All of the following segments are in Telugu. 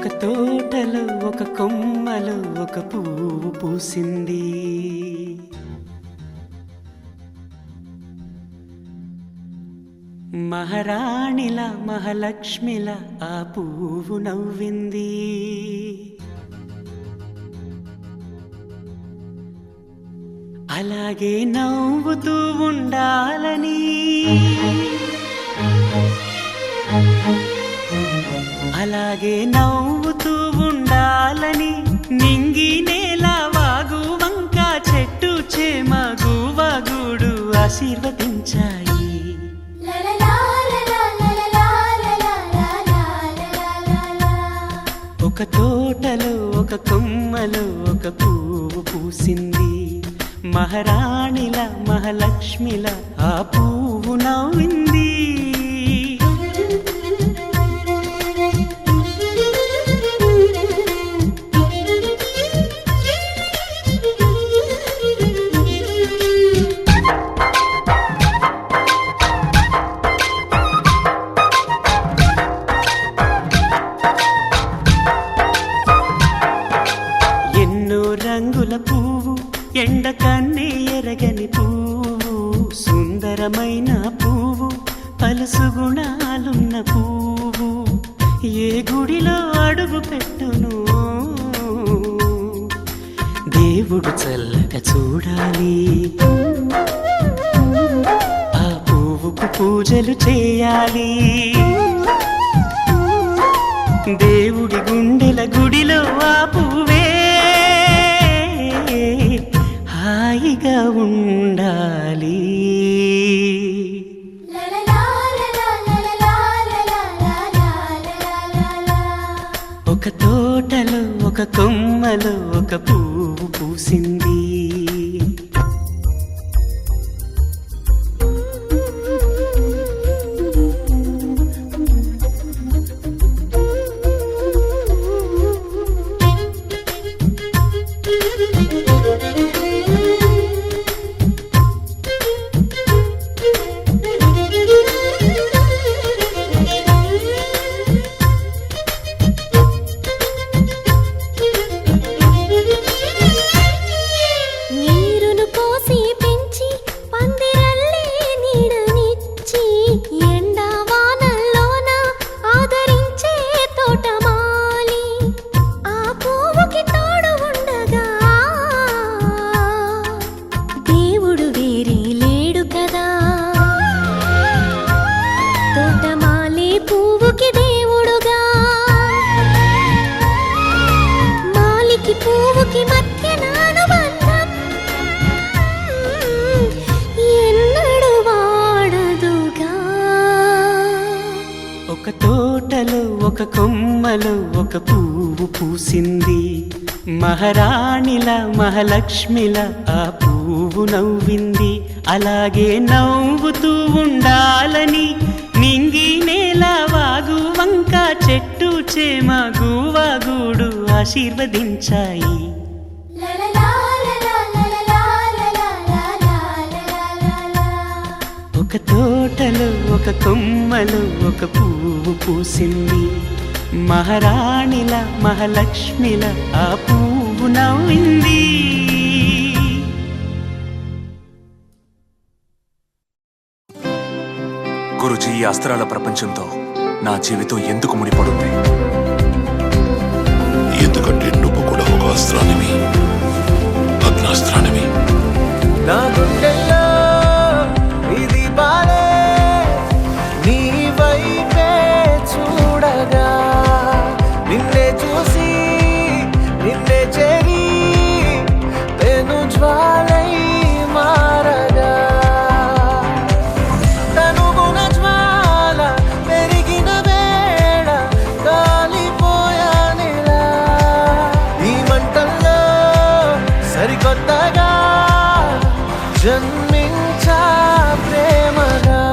ఒక తోటలో ఒక కొమ్మలో ఒక పువ్వు పూసింది. మహారాణిల మహాలక్ష్మిల ఆ పువ్వు నవ్వింది. అలాగే నవ్వుతూ ఉండాలని, అలాగే నవ్వుతూ ఉండాలని నింగి నేల వాగు వంక చెట్టు చేమ గువగుడు ఆశీర్వదించాయి. ఒక తోటలో ఒక కొమ్మలో ఒక పువ్వు పూసింది. మహారాణిల మహాలక్ష్మిల ఆ పువ్వు నవ్వింది. రంగుల పువ్వు, ఎండ కన్నే ఎరగని పువ్వు, సుందరమైన పువ్వు, పలుసు గుణాలున్న పువ్వు, ఏ గుడిలో అడుగు పెట్టును దేవుడు చల్లగా చూడాలి. ఆ పువ్వుకు పూజలు చేయాలి. దేవుడి గుండెల గుడిలో ఆ పువ్వే హాయిగా ఉండాలి. ఒక తోటలో ఒక కొమ్మలో ఒక పువ్వు పూసింది. ఒక తోటలో ఒక కొమ్మలో ఒక పువ్వు పూసింది. మహారాణిల మహాలక్ష్మిల ఆ పువ్వు నవ్వింది. అలాగే నవ్వుతూ ఉండాలని నింగి నేల వాగు వంక చెట్టు చేమ గువగుడు ఆశీర్వదించాయి. ఒక తోటలో ఒక కొమ్మలో ఒక పువ్వు పూసింది. మహారాణిల మహాలక్ష్మిల ఆ పువ్వు నవ్వింది. గురుజీ, ఈ అస్త్రాల ప్రపంచంతో నా జీవితం ఎందుకు ముడిపడుంది? ఎందుకంటే నువ్వు కూడా ఒక అస్త్రానివి, అగ్నాస్త్రానివి. నా గుండెల్లో ఇది బాలే నీ వైపే చూడగా, నిన్నే చూసి నిన్నే చేరి పెను జ్వాలై మారగా, తనుగుణ జ్వాల పెరిగిన వేళ కాలిపోయానిలా. ఈ మంటల్లో సరికొత్తగా జన్మించా ప్రేమగా.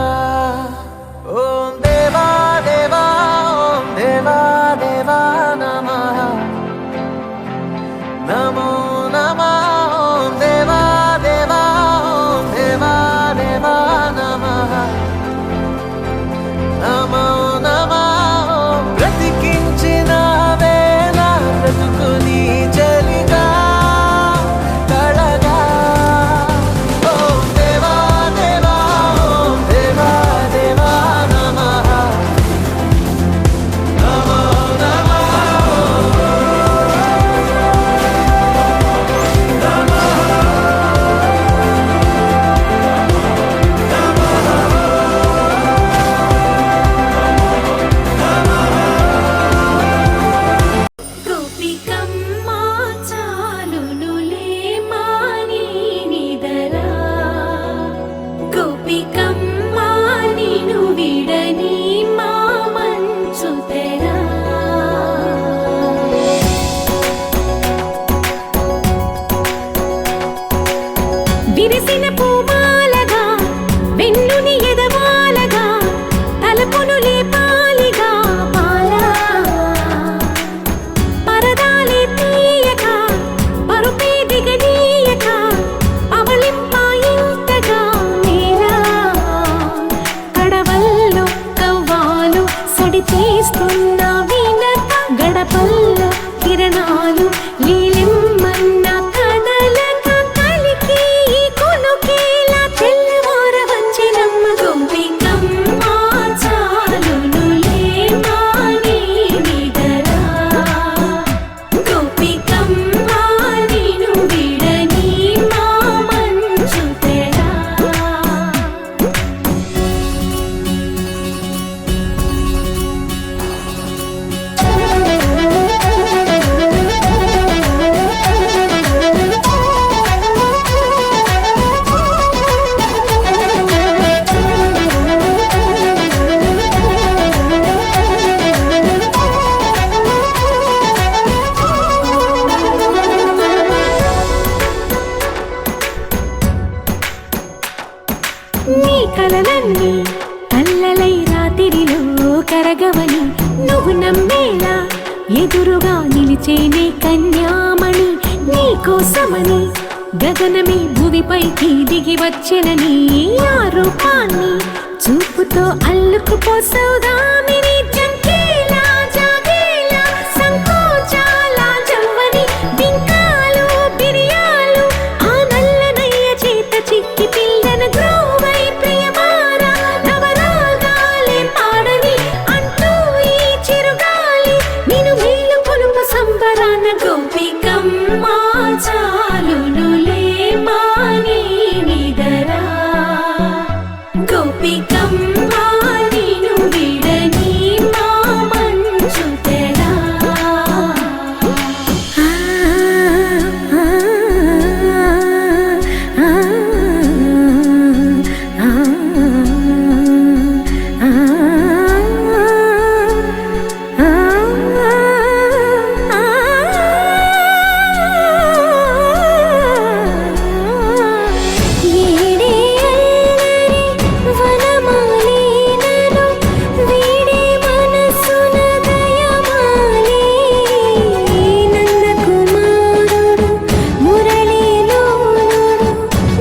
ప్రియుని ఎదవాలగా తలపును లేపాలిగా బాలా పరదాలే తీయక పరుపే దిగనీయక పవళింపాయింతగా నేలా కడవల్లో కవ్వాలు సడి చేస్తున్న వినత గడపల్లో కిరణాలు లీలిమ్మన్న కదలక కలికి ఈ కొనుకేలా తెల్లవార వచ్చినమ్మ గోపికమ్మ చాలునులే మాని నిదరా గోపికమ్మ నిను విడని మా మంచు తెరా నీ కలలన్నీ కల్లలై రాత్రిలో కరగవని నువ్వు నమ్మేలా ఎదురుగా నిలిచేనే కన్యామణి నీ కోసమని గగనమే భువిపైకి దిగి వచ్చెనని ఆ రూపాన్ని చూపుతో అల్లుకుపోసౌదామిని జంకేలా జాగేలా సంకోచాల జవ్వని బింకాలు బిరియాలు ఆ నల్లనయ్య చేత చిక్కి పిల్లన గ్రోవై ప్రియమార నవరాగాలే పాడని అంటూ ఈ చిరుగాలి నిన్ను మేలు కొలుపు సంబరాన గోపికమ్మ చాలునులే మాని నిదరా గోపికమ్మ నిను విడని మా మంచు తెరా ఏడే అల్లరి వనమాలీనను వీడే మనసున దయమాలి నందకుమారుడు మురళీలోలుడు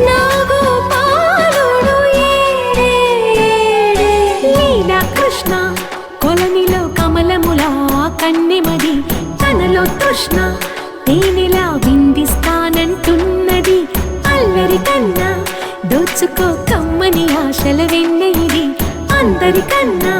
నాగోపాలుడు ఏడే లీలా కృష్ణ కొలనిలో కమలములా కన్నెమది తనలో తృష్ణ తేనెలా విందిస్తానంటున్నది అల్లరి కన్నా దోచుకో కమ్మని ఆశల వెన్నెయిది అందరికన్నా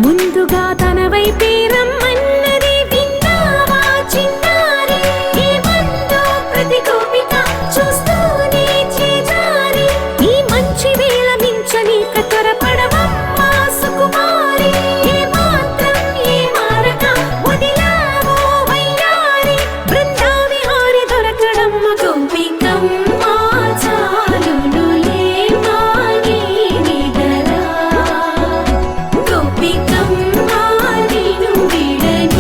ముందుగా తన వైపే రమ్మన్నది విన్నావా చిన్నారి ఏమందో ప్రతి గోపిక చూస్తూనే చేజారి ఈ మంచి వేళ మించనీక త్వరపడవమ్మ సుకుమారి ఏ మాత్రం ఏ మారక వదిలావో వయ్యారి బృందావిహారి దొరకడమ్మ గోపికమ్మ చాలునులే మాని నిదరా గోపికమ్మ నిను విడని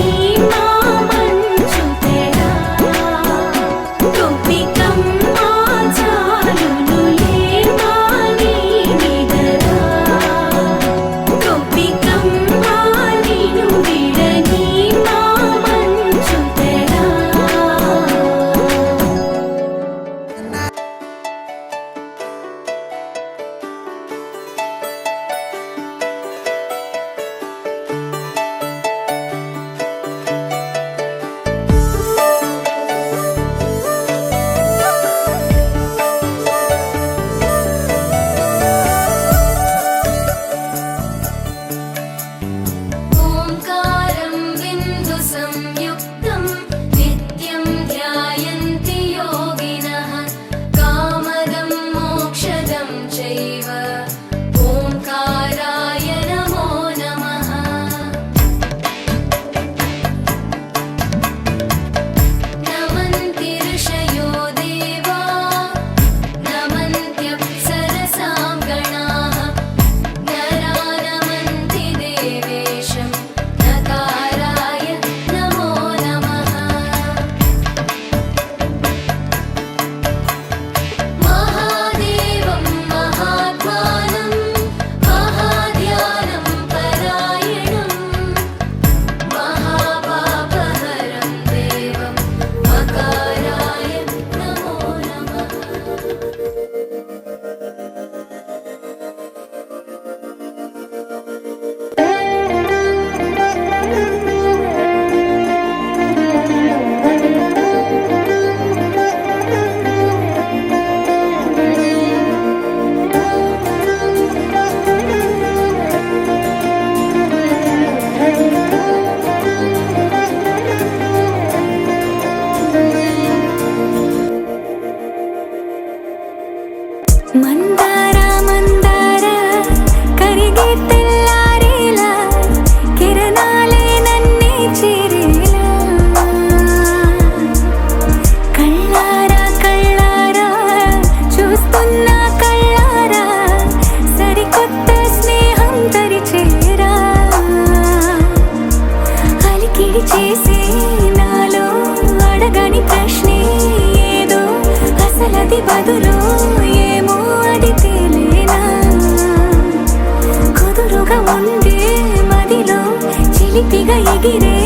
ఎగిరే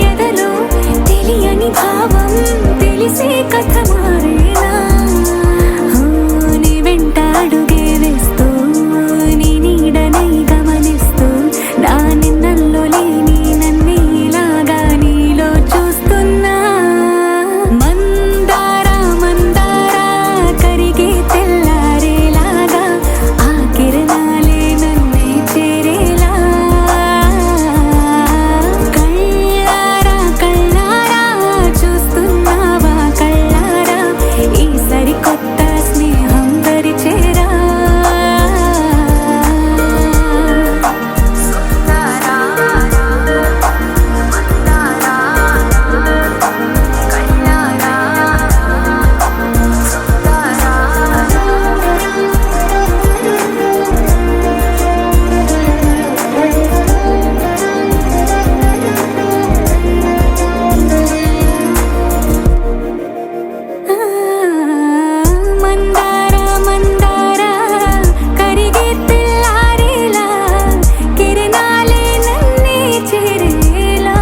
ఎదలో తెలియని భావం తెలిసే కథ మారేలా నీ వెంట అడుగే వేస్తూ నీ నీడనై గమనిస్తూ నా నిన్నల్లో లేని నన్నే ఇలాగా నీలో చూస్తున్నా మందారా మందారా కరిగే తెల్లారేలాగా ఆ కిరణాలే నన్నే చేరేలా కళ్ళారా కళ్ళారా చూస్తున్నావా కళ్ళారా ఈ సరికొత్త స్నేహం పరిచేరా మందారా మందారా కరిగే తెల్లారేలా కిరణాలే నన్నే చేరేలా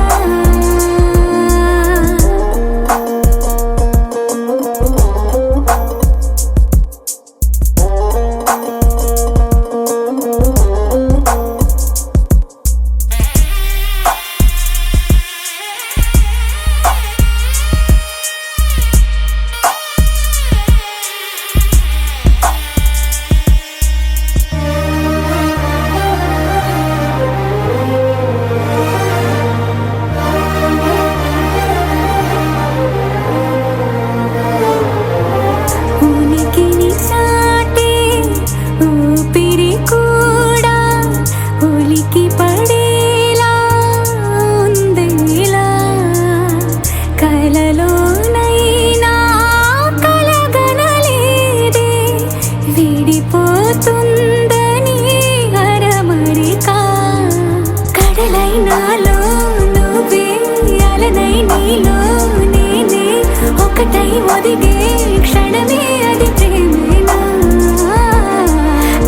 ఉనికిని చాటే ఊపిరి కూడా ఉలికి పడేలా ఉందేలా కలలోనైనా కలగనలేదే విడిపోతుందని అరమరిక కడలైనాలో నువ్వే అలనై నీలో నేనే ఒకటై ఒదిగే క్షణమే అది ప్రేమేనా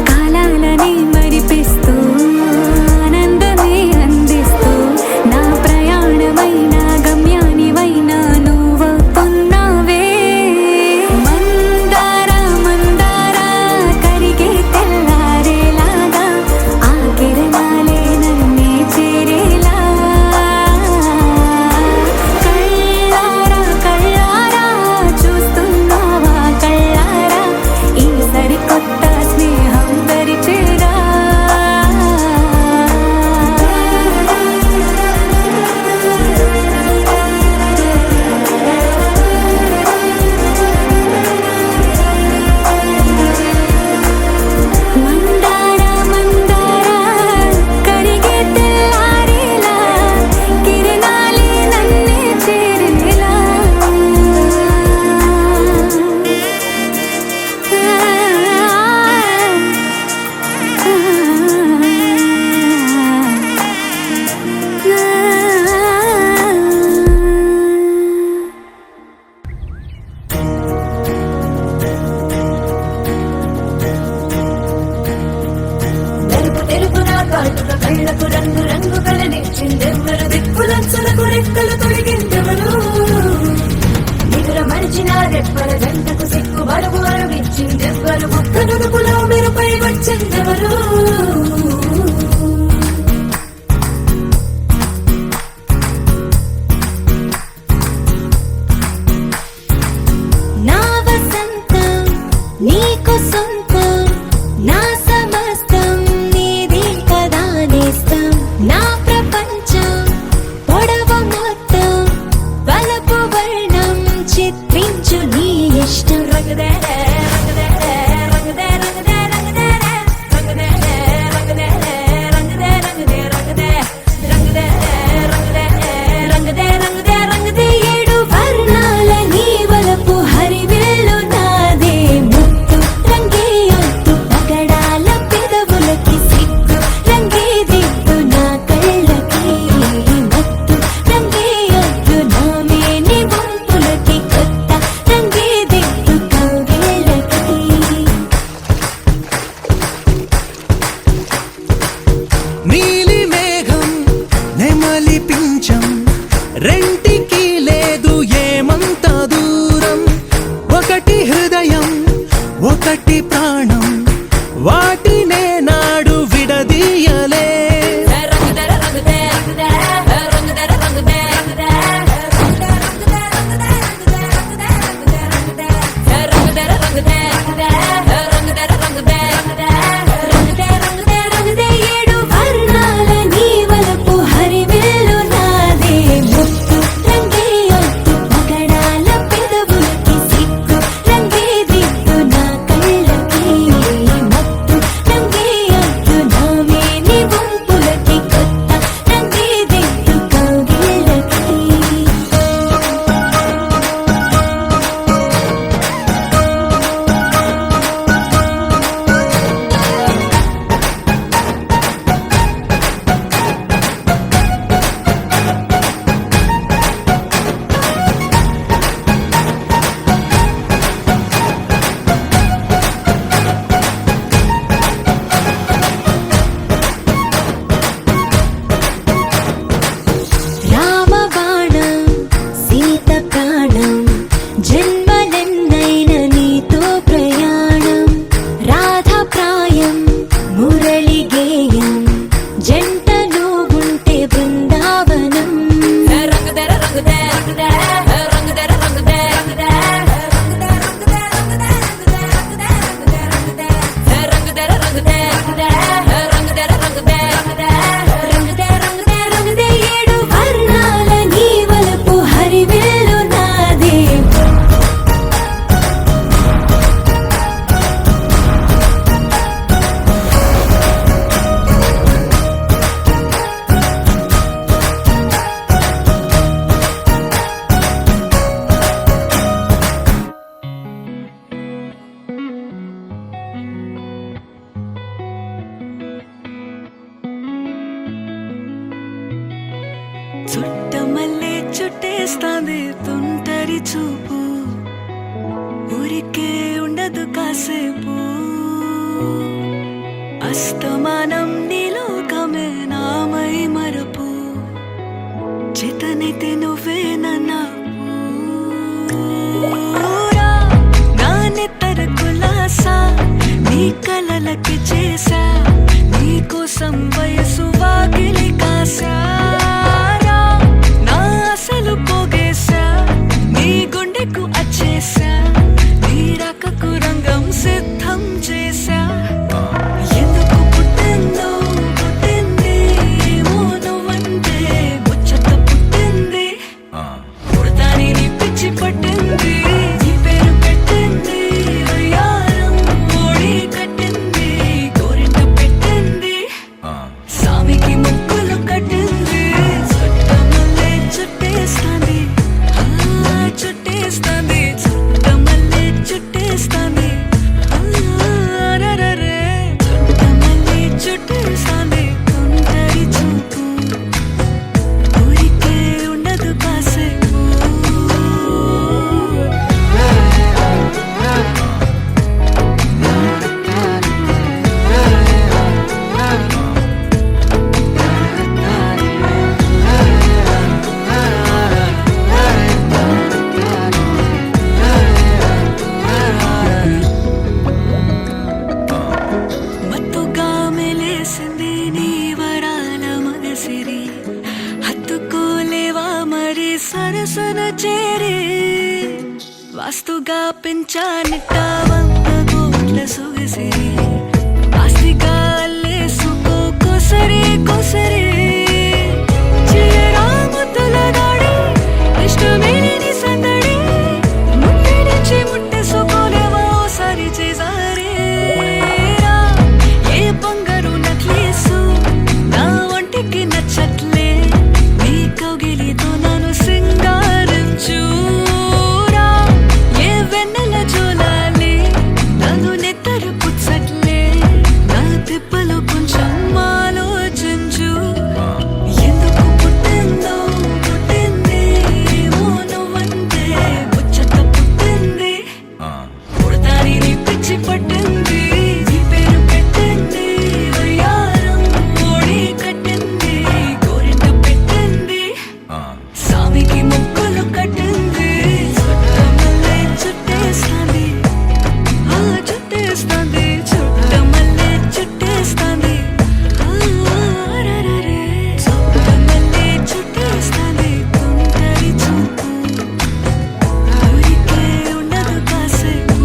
కాలాలని మరిపిస్తూ ఆనందమే అందిస్తూ నా ప్రయాణమైన గమ్యానివైనా నువ్వవుతున్నావే మందారా మందారా కరిగే తెల్లారేలాగా ఆ కిరణాలే నన్నే చేరేలా కళ్ళారా కళ్ళారా చూస్తున్నావా కళ్ళారా ఈ సరికొత్త స్నేహం పరిచేరా మందారా మందారా కరిగే తెల్లారేలా కిరణాలే నన్నే చేరేలా తెలుపు తెలుపున కాటుక కళ్ళకు రంగు రంగు కలనిచ్చిందెవ్వరు దిక్కులంచులకు రెక్కలు తొడిగిందెవరు నిదుర మరిచిన రెప్పల గంటకు సిక్కు బరువు అరువిచ్చిందెవ్వరు ముక్క నుడుపులో మెరుపై వచ్చిందెవరు నా వసంతం నీకు సొంతం నా సమస్తం నీది కదా నేస్తం నా ప్రపంచం పొడవ మొత్తం వలపు వర్ణం చిత్రించు నీ ఇష్టం రంగుదే రంగుదే రంగుదే రంగుదే రంగుదే రంగుదే చుట్టమల్లే చుట్టేస్తాంది తుంటరి చూపు ఊరికే ఉండదు కాసేపు అస్తమానం నీలోకమే నామై మరపు చేతనైతే నువ్వే నన్నా నా నెత్తర కులాసా నీ కలలకి చేసా నీ కోసం వయసు వాకిలి కాసా నా అసలు పోగేశా నీ గుండెకు అచ్చేసా నీ రకకు రంగం సిద్ధం చేశా ఎందుకు పుట్టిందో పుట్టింది ఏమో నువ్వంటే ముచ్చట పుట్టింది పుడతాని నీ పిచ్చి పట్టింది నీ పేరు పెట్టింది వయ్యారం ఓడి కట్టింది గోరింట పెట్టింది సామికి ముక్కులు కట్టింది చుట్టమల్లే చుట్టేస్తాంది చుట్టేస్తాంది చుట్టమల్లే చుట్టేస్తాంది రరరే చుట్టమల్లే చుట్టేస్తాంది తుంటరి చూపు ఊరికే ఉండదు కాసేపు మత్తుగా మెలేసింది నీ వరాల మగసిరి హత్తుకోలేవా మరి సరసన చేరి వాస్తుగా పెంచానిట్ట 100 కోట్ల సొగసిరి ఆస్తిగా అల్లేసుకో కొసరి కొసరి చిరాముతుల దాడి ఇష్టమేని సందడి ముట్టడిచి ముట్టేసుకోలేవా ఓసారి చేసారి ఏ బంగారు నక్లేసు నా ఒంటికి నచ్చట్లే నీ కౌగిలితో నన్ను సింగారించురా ఏ వెన్నెల జోలాలి నన్ను నెత్తరు పుచ్చట్లే నా తిప్పలు కొంచెం ఆలోచించు ఎందుకు పుట్టిందో పుట్టింది ఏమో నువ్వంటే ముచ్చట పుట్టింది పుడతాని నీ పిచ్చి పట్టింది నీ పేరు పెట్టింది వయ్యారం ఓడి కట్టింది గోరింట పెట్టింది సామికి ముక్కులు కట్టింది చుట్టమల్లే చుట్టేస్తాంది చుట్టేస్తాంది చుట్టమల్లే చుట్టేస్తాంది రరరే చుట్టమల్లే చుట్టేస్తాంది తుంటరి చూపు ఊరికే ఉండదు కాసేపు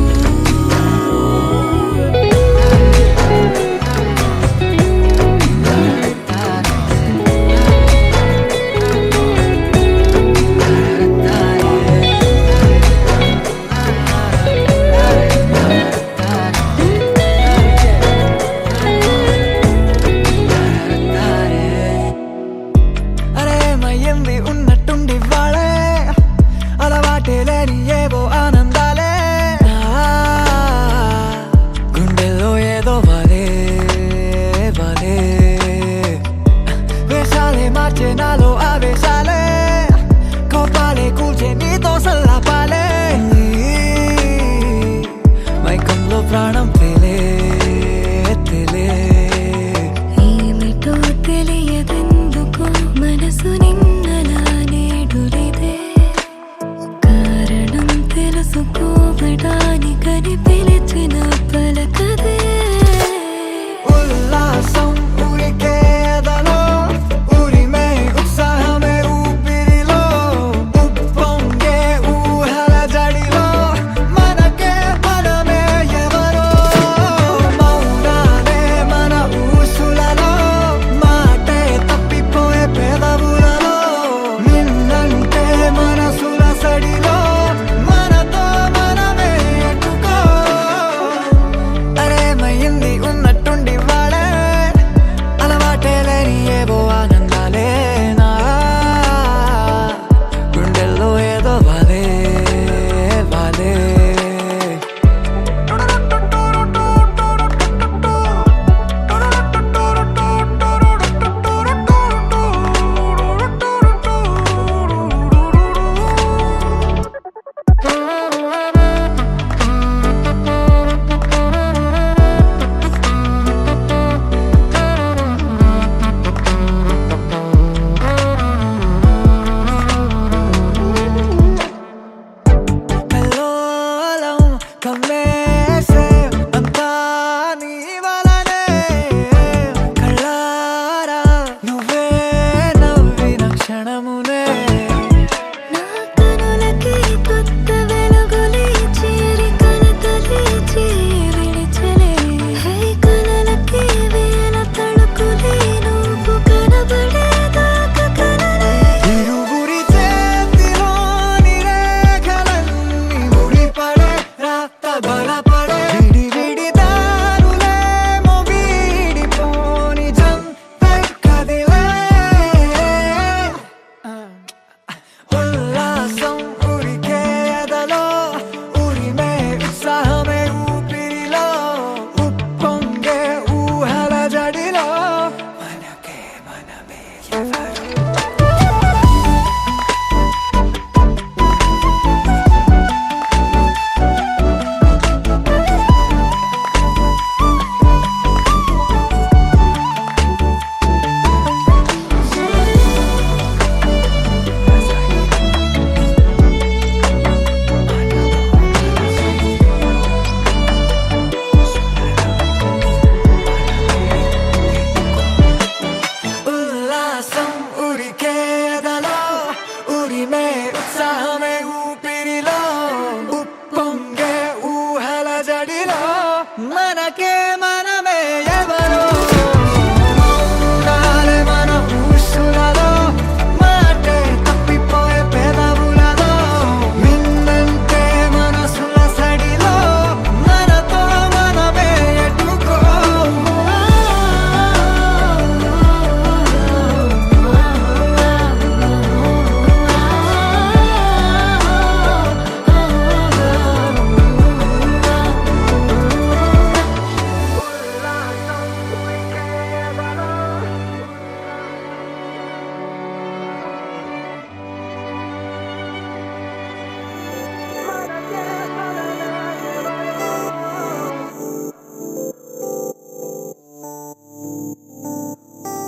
అరే మయ్యింది ఉన్నట్టుండి వాళ్ళే అలవాటే లేని ఏవో ఆనందాలే గుండెల్లో ఏదో వాలే వాలే వేషాలే మార్చే నాలో ఆవేశాలే కోపాలే కూల్చే నీతో సల్లాపాలే మైకంలో ప్రాణం తేలే తేలే ఏమిటో తెలియదెందుకు మనసు నిన్నలా నేడులిదే కారణం తెలుసుకోవడానికని పిలిచిన పలకదే ఉల్లాసం ఊరికేదలో ఊరిమే ఉత్సాహం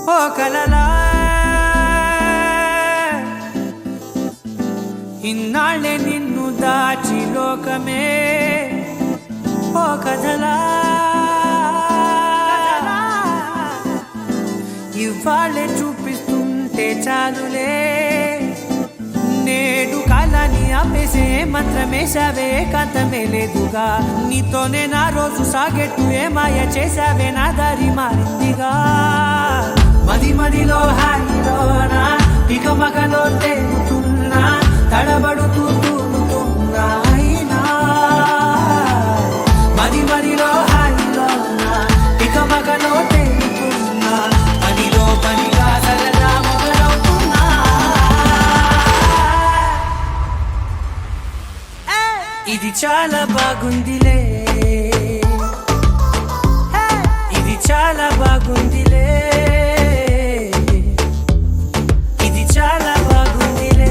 ఓ కలలా ఇన్నాళ్ళే నిన్ను దాచి లోకమే ఓ కథలా ఇవాళ్ళే చూపిస్తుంటే చాలులే నేడు కాలాన్ని ఆపేసే మంత్రమేశావే కాంతమే లేదుగా నీతోనే నా రోజు సాగెట్టు ఏ మాయ చేశావే నా దారి మారిందిగా మది మదిలో హాయిలోనా ఇక మగలో తేలుతున్నా తడబడుతూ తూలుతున్నా అయినా మది మదిలో హాయిలోనా ఇక మగలో తేలుతున్నా పనిలో పనిగా సరదా మొదలవుతున్నా ఇది చాలా బాగుందిలే ఇది చాలా బాగుందిలే ఇది చాలా బాగుందిలే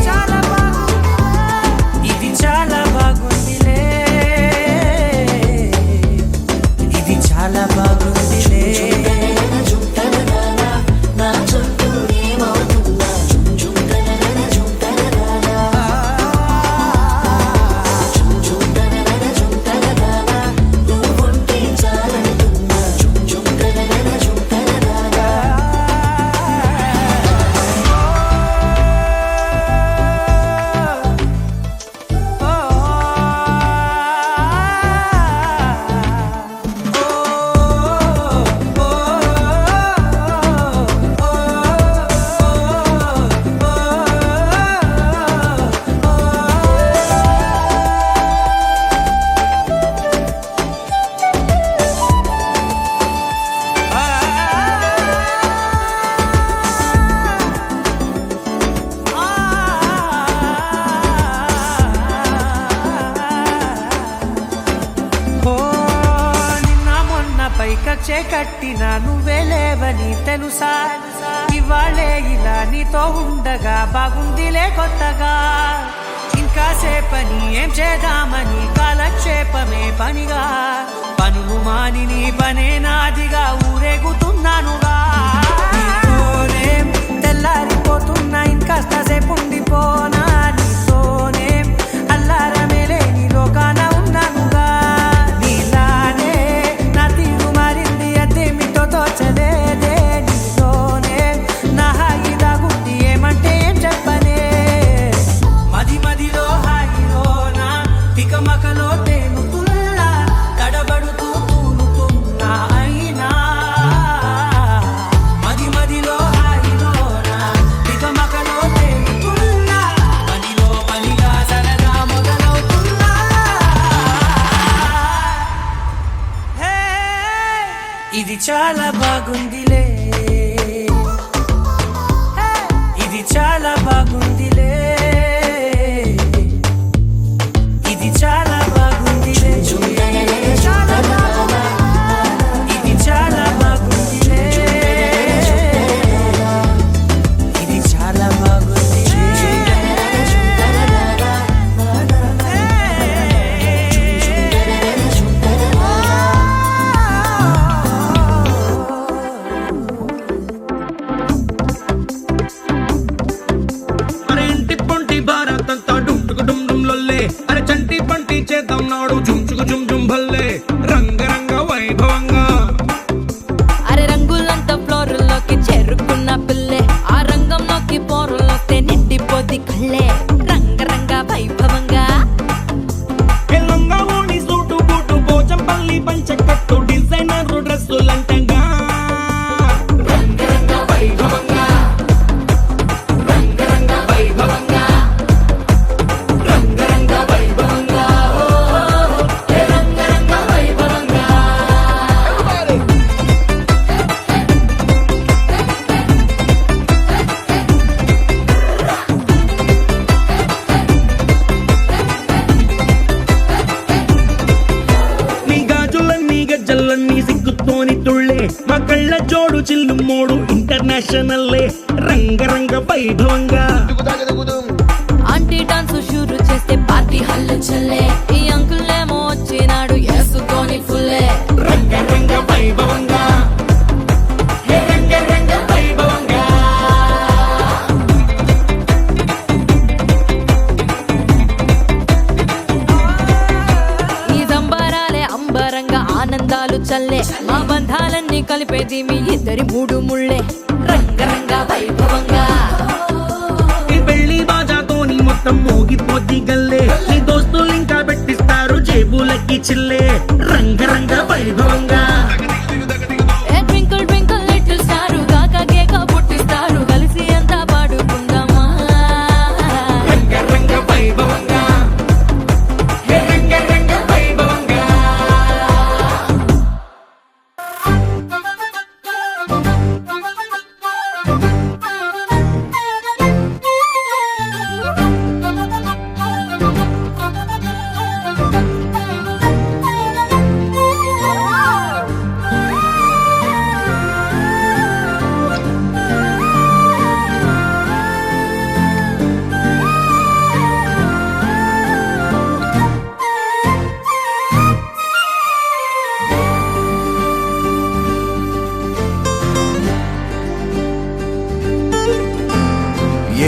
చాలా బాగుంది ఇది చాలా బాగుందిలే ఇది చాలా బాగుందిలే కక్షే కట్టినా నువ్వే లేవని తెలుసా ఇవాళే ఇలా నీతో ఉండగా బాగుందిలే కొత్తగా ఇంకా సేపని ఏం చేద్దామని కాలక్షేపమే పనిగా పనులు మాని నీ పనే నాదిగా ఊరేగుతున్నానుగా నీతోనే తెల్లారిపోతున్నా ఇంకాస్త సేపు ఉండిపోనా నీతోనే అల్లారమే లేని లోకాన ఉన్నానుగా నీలానే నా తీరు మారింది అదేమిటో తోచలేదే నీతోనే నా హాయి దాగుంది ఏమంటే ఏం చెప్పనే మది మదిలో హాయిలోనా తికమకలో తేలుతున్నా తడబడుతూ తూలుతున్నా అయినా మది మదిలో హాయిలోనా తికమకలో తేలుతున్నా పనిలో పనిగా సరదా మొదలవుతున్నా హే ఇది చాలా బాగుందిలే ఇది చాలా బాగుందిలే ఇది చాలా బాగుందిలే చాలా బాగుంది ఇది చాలా బాగుందిలే ఇది చాలా అరే ఇంటి పొంటి భారతంతా డుంటుకు డుమ్ డుమ్ లొల్లే అరే చంటి పంటి చేద్దాం నాడు చుంచుకు జుమ్ జుమ్ భల్లే రంగరంగ వైభవంగా అరే రంగులంతా ఫ్లోర్లోకి చేరుకున్న పిల్లే ఆ రంగంలోకి పోరులోకి నిండిపోది కళ్ళే రంగరంగ వైభవంగా ఎల్లంగా ఓణి సూటు బూటు పోచంపల్లి పంచకట్టు డిజైనర్ డ్రెస్సులంటంగా రంగరంగ వైభవంగా రంగరంగ వైభవంగా రంగరంగ వైభవంగా రంగరంగ వైభవంగా నీ గాజులన్నీ గజ్జలన్నీ సిగ్గుతోని తుళ్ళే మా కళ్ళ జోడు చిల్లు మోడు ఇంటర్నేషనల్లే రంగరంగ వైభవంగా ఆంటీ డాన్స్ షురు చేస్తే పార్టీ హల్లు చల్లే ఈ అంకుల్ ఏమో వచ్చినాడు వేసుకొని ఫుల్లే రంగరంగ వైభవంగా హే రంగ కలిపేది మీ ఇద్దరి మూడు ముళ్ళే రంగరంగ వైభవంగా ఈ పెళ్లి బాజాతోని మొత్తం మోగిపోద్ది గల్లే నీ దోస్తులు ఇంకా పెట్టిస్తారు జేబులకి చిల్లే రంగరంగ వైభవంగా ట్వింకిల్ ట్వింకిల్ లిటిల్ స్టార్ కాక కేక పుట్టిస్తారు కలిసి అంతా పాడుకుందామా రంగరంగ వైభవంగా రంగరంగ వైభవంగా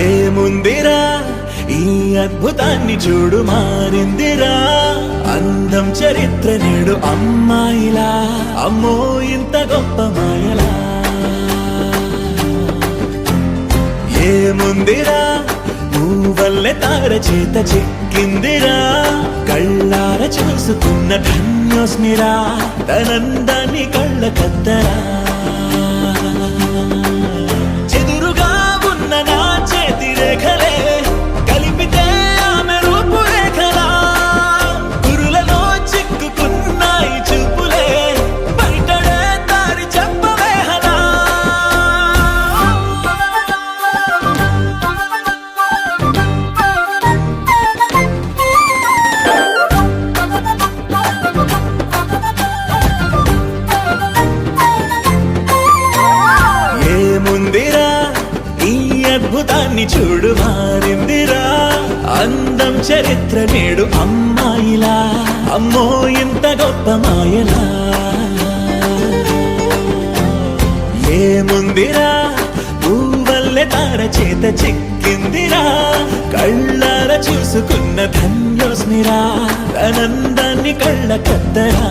ఏముందిరా ఈ అద్భుతాన్ని చూడు మారిందిరా అందం చరిత్ర నేడు అమ్మాయిలా అమ్మో ఇంత గొప్ప మాయలా ఏముందిరా నువ్వల్లే తార చేత చిక్కిందిరా కళ్ళార చూసుకున్న ధన్యోస్మిరా తనందాన్ని కళ్ళ కద్దరా చెదురుగా ఉన్న నా చేతి రేఖలే కలిపితే ఆమె రూపురేఖలా గురులలో చిక్కుకున్నాయి చూపులే బయటడే దారి చెప్పవేహలా ఏముందిరా ఈ అద్భుతాన్ని చూడు మారిందిరా అందం చరిత్ర నేడు అమ్మాయిలా అమ్మో ఇంత గొప్ప మాయలా ఏముందిరా పువ్వల్లె తార చేత చిక్కిందిరా కళ్ళార చూసుకున్న ధన్యోస్మిరా ఆనందాన్ని కళ్ళ కద్దరా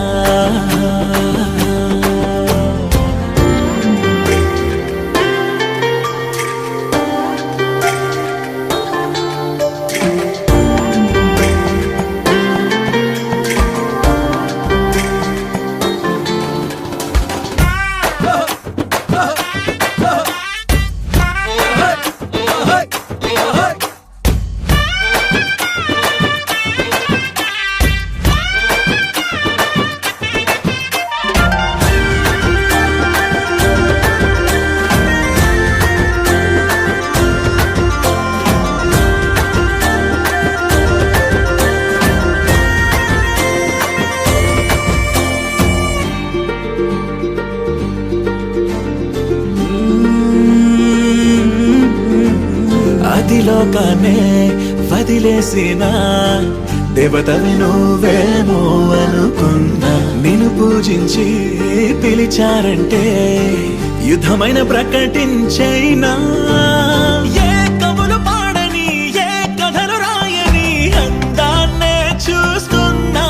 అదిలోకానే వదిలేసిన దేవతవి నువ్వేమో అనుకున్నా నిన్ను పూజించి పిలిచారంటే యుద్ధమైన ప్రకటించైనా ఏ కవులు పాడని ఏ కథలు రాయని అందాన్నే చూస్తున్నా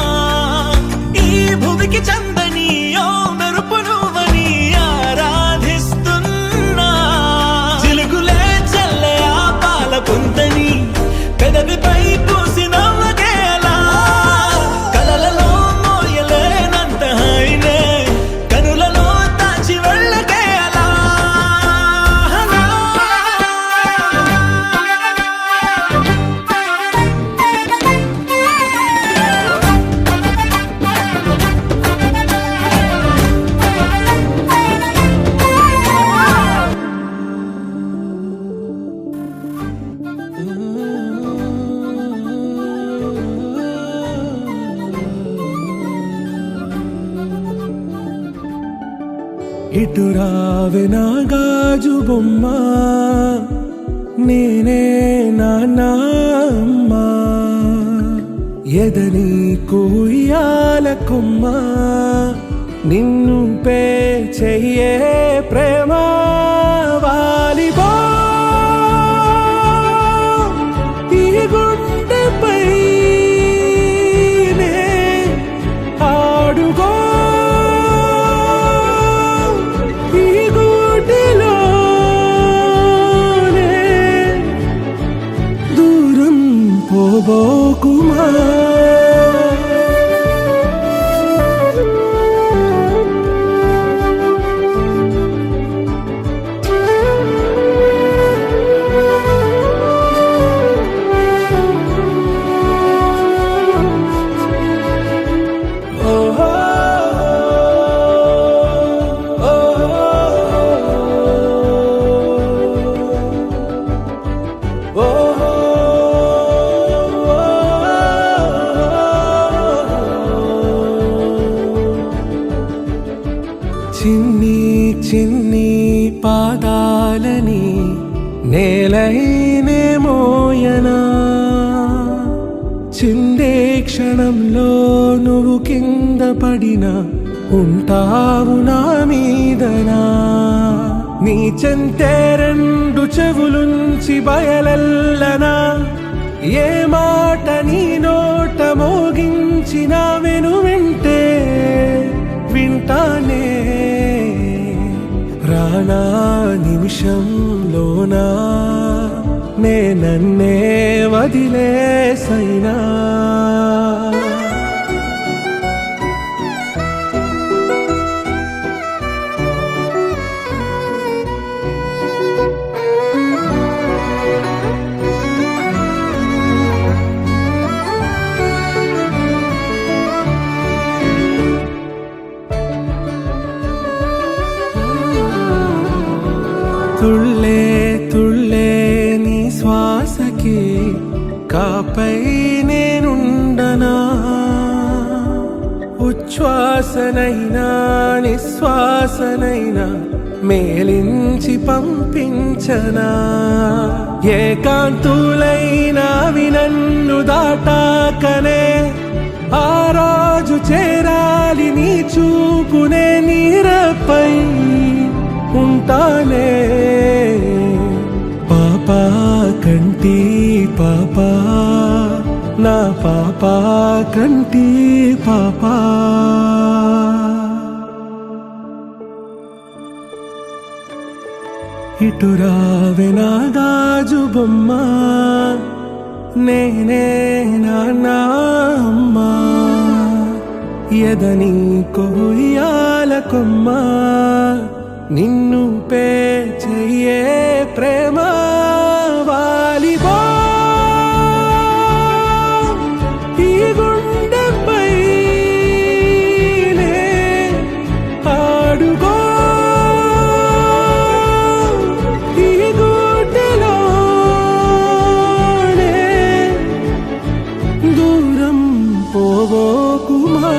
ఈ భూమికి చందని ఓ మెరుపు నువ్వని ఆరాధిస్తున్నా చిలుగులే చల్లే ఆ పాల పొందని పెదవిపై పూసి నవ్వగేలా కలలలో మోయలేనంత హాయినే కనులలో దాచి వెళ్ళగేలా ఇటు రావే నా గాజు బొమ్మ నేనే నాన్నమ్మ ఎదని కూయాల కొమ్మ నిన్ను పే చెయ్యే ప్రేమ వాలిబో ఈ గుండెపై నే ఆడుగో నేలైనే మోయనా చిందే క్షణంలో నువ్వు కింద పడినా ఉంటావు నా మీదనా నీ చెంతే రెండు చెవులుంచి బయలెల్లనా ఏ మాట నీ నోట మోగించిన వెను వింటే వింటానే రానా నిమిషంలోనా నే నన్నే వదిలేసైనా తుళ్ళే తుళ్ళే నీ శ్వాసకి కాపై నేనుండనా ఉచ్ఛ్వాసనైనా నిశ్వాసనైనా మేలించి పంపించనా ఏకాంతులైనా వినన్ను దాటాకనే ఆ రాజు చేరాలి నీ చూపునే నీరపై ఉంటానే పాపా కంటి పాపా నా పాపా కంటి పాపా ఇటురావే నా గాజు బొమ్మ నేనే నాన్న అమ్మా ఎదని కొయ్యాల కొమ్మ నిన్ను పే చెయ్యే ప్రేమ వాలిబా ఈ గుండెపై ఆడుగో ఈ గుడ్డలోనే దూరం పోవోకుమా